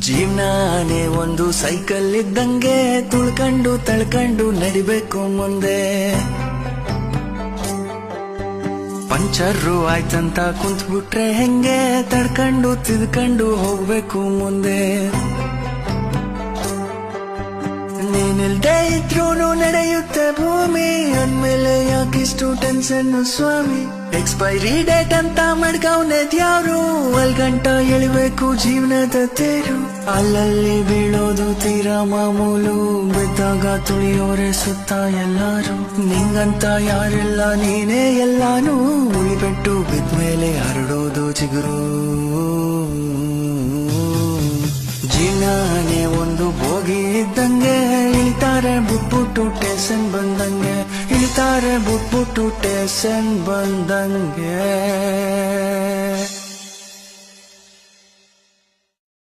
ಜೀವನಾನೇ ಒಂದು ಸೈಕಲ್ ಇದ್ದಂಗೆ ತುಳ್ಕೊಂಡು ತಳ್ಕೊಂಡು ನಡಿಬೇಕು ಮುಂದೆ. ಪಂಚರ್ರು ಆಯ್ತಂತ ಕುಂತ್ಬಿಟ್ರೆ ಹೆಂಗೆ ತಡ್ಕೊಂಡು ತಿದ್ಕೊಂಡು ಹೋಗ್ಬೇಕು ಮುಂದೆ. ನೀನಿಲ್ದೇ ಇದ್ರೂನು ನಡೆಯುತ್ತೆ ಭೂಮಿ, ಅಂದ್ಮೇಲೆ ಯಾಕಿಷ್ಟು ಟೆನ್ಷನ್ ಸ್ವಾಮಿ. ಎಕ್ಸ್ಪೈರಿ ಡೇಟ್ ಅಂತ ಮಡ್ಕವ್ನೆದ್ಯಾವ್ರು, ಅಲ್ಗಂಟ ಎಳಿಬೇಕು ಜೀವನದ ತೇರು. ಅಲ್ಲಲ್ಲಿ ಬೀಳೋದು ತೀರಾ ಮಾಮೂಲು, ಬಿದ್ದಾಗ ತುಳಿಯೋರೆ ಸುತ್ತ ಎಲ್ಲಾರು. ನಿಂಗಂತ ಯಾರೆಲ್ಲ ನೀನೇ ಎಲ್ಲಾನು, ಉಳಿಬಿಟ್ಟು ಬಿದ್ಮೇಲೆ ಹರಡೋದು ಚಿಗುರು. ಜೀವನಾನೇ ಒಂದು ಬೋಗಿ ಇದ್ದಂಗೆ, ಇಳಿತಾರೆ ಬುಟ್ಬುಟ್ಟು ಟೇಷನ್ ಬಂದಂಗೆ, ಇಳಿತಾರೆ ಬುಟ್ಬುಟ್ಟು ಟೇಷನ್ ಬಂದಂಗೆ.